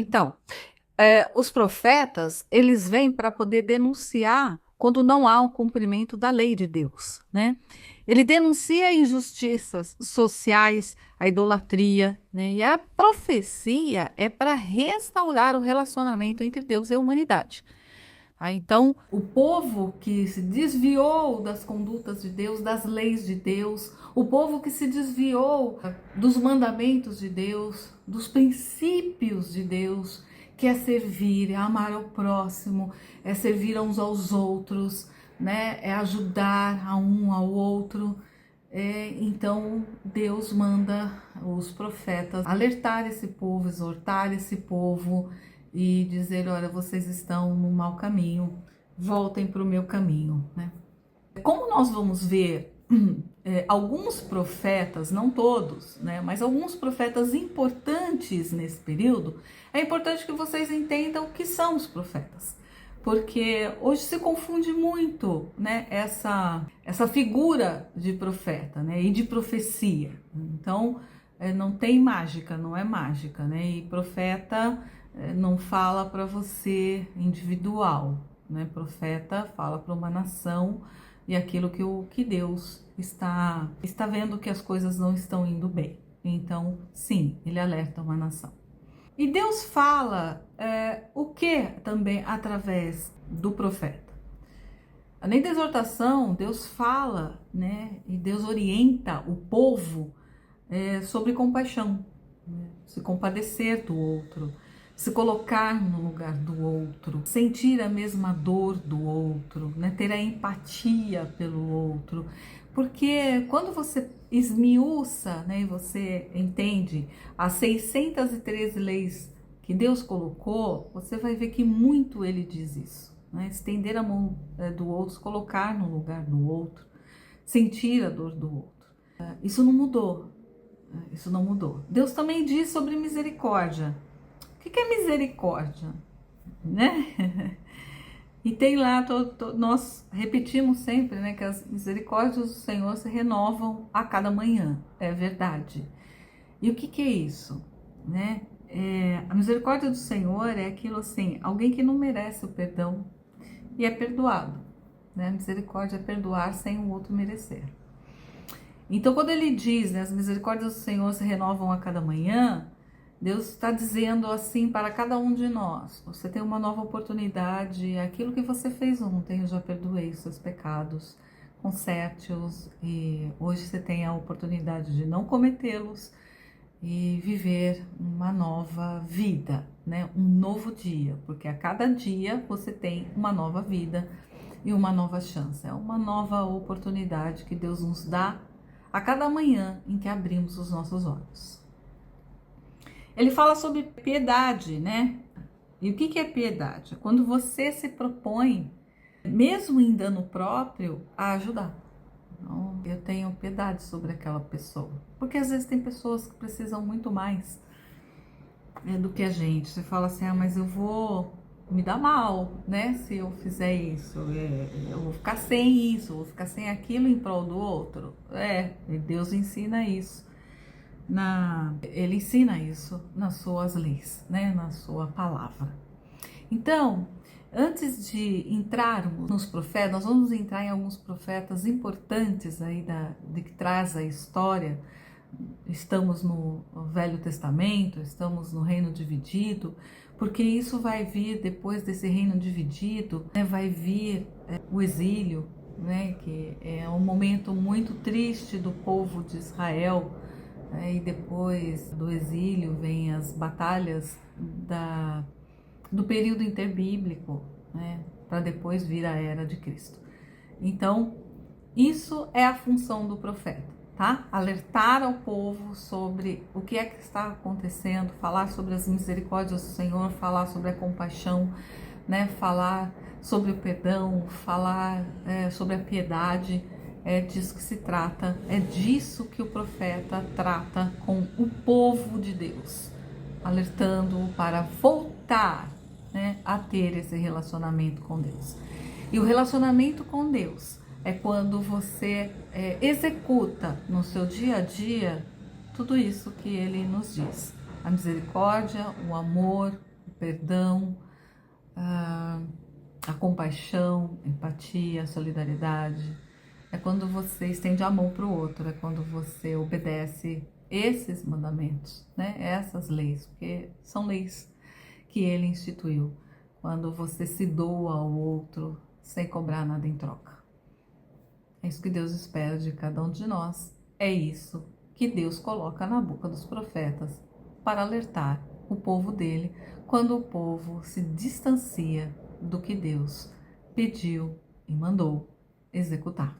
Então, os profetas, eles vêm para poder denunciar quando não há um cumprimento da lei de Deus, né? Ele denuncia injustiças sociais, a idolatria, né? E a profecia é para restaurar o relacionamento entre Deus e a humanidade. Então, o povo que se desviou das condutas de Deus, das leis de Deus, o povo que se desviou dos mandamentos de Deus, dos princípios de Deus, que é servir, é amar ao próximo, é servir uns aos outros, né? É ajudar a um ao outro. Então Deus manda os profetas alertar esse povo, exortar esse povo e dizer: olha, vocês estão no mau caminho, voltem para o meu caminho, né? Como nós vamos ver, alguns profetas, não todos, né, mas alguns profetas importantes nesse período, é importante que vocês entendam o que são os profetas. Porque hoje se confunde muito, né, essa figura de profeta, né, e de profecia. Então, não tem mágica, não é mágica, né? E profeta não fala para você individual, né? Profeta fala para uma nação e aquilo que Deus está vendo que as coisas não estão indo bem. Então, sim, ele alerta uma nação. E Deus fala o que também através do profeta? Além da exortação, Deus fala, né? E Deus orienta o povo sobre compaixão, né? Se compadecer do outro, se colocar no lugar do outro, sentir a mesma dor do outro, né? Ter a empatia pelo outro. Porque quando você esmiuça, né, e você entende as 613 leis que Deus colocou, você vai ver que muito ele diz isso, né? Estender a mão do outro, se colocar no lugar do outro, sentir a dor do outro. Isso não mudou. Isso não mudou. Deus também diz sobre misericórdia. O que é misericórdia? Né? E tem lá, nós repetimos sempre, né, que as misericórdias do Senhor se renovam a cada manhã. É verdade. E o que é isso? Né? A misericórdia do Senhor é aquilo assim, alguém que não merece o perdão e é perdoado. Né? A misericórdia é perdoar sem o outro merecer. Então, quando ele diz, né, as misericórdias do Senhor se renovam a cada manhã, Deus está dizendo assim para cada um de nós: você tem uma nova oportunidade, aquilo que você fez ontem, eu já perdoei os seus pecados, conserte-os, e hoje você tem a oportunidade de não cometê-los e viver uma nova vida, né? Um novo dia, porque a cada dia você tem uma nova vida e uma nova chance, é uma nova oportunidade que Deus nos dá a cada manhã em que abrimos os nossos olhos. Ele fala sobre piedade, né? E o que é piedade? É quando você se propõe, mesmo em dano próprio, a ajudar. Então, eu tenho piedade sobre aquela pessoa. Porque às vezes tem pessoas que precisam muito mais do que a gente. Você fala assim, mas eu vou me dar mal, né? Se eu fizer isso, eu vou ficar sem isso, eu vou ficar sem aquilo em prol do outro. Deus ensina isso. Ele ensina isso nas suas leis, né? Na sua palavra. Então, antes de entrarmos nos profetas, nós vamos entrar em alguns profetas importantes aí de que traz a história. Estamos no Velho Testamento, estamos no Reino Dividido, porque isso vai vir depois desse Reino Dividido, né? Vai vir o exílio, né? Que é um momento muito triste do povo de Israel. E depois do exílio vem as batalhas do período interbíblico, né, para depois vir a era de Cristo. Então, isso é a função do profeta, tá? Alertar ao povo sobre o que é que está acontecendo, falar sobre as misericórdias do Senhor, falar sobre a compaixão, né, falar sobre o perdão, falar sobre a piedade. É disso que se trata, é disso que o profeta trata com o povo de Deus, alertando-o para voltar, né, a ter esse relacionamento com Deus. E o relacionamento com Deus é quando você executa no seu dia a dia tudo isso que ele nos diz: a misericórdia, o amor, perdão, a compaixão, a empatia, a solidariedade. É quando você estende a mão para o outro, é quando você obedece esses mandamentos, né? Essas leis, porque são leis que ele instituiu. Quando você se doa ao outro sem cobrar nada em troca. É isso que Deus espera de cada um de nós. É isso que Deus coloca na boca dos profetas para alertar o povo dele quando o povo se distancia do que Deus pediu e mandou executar.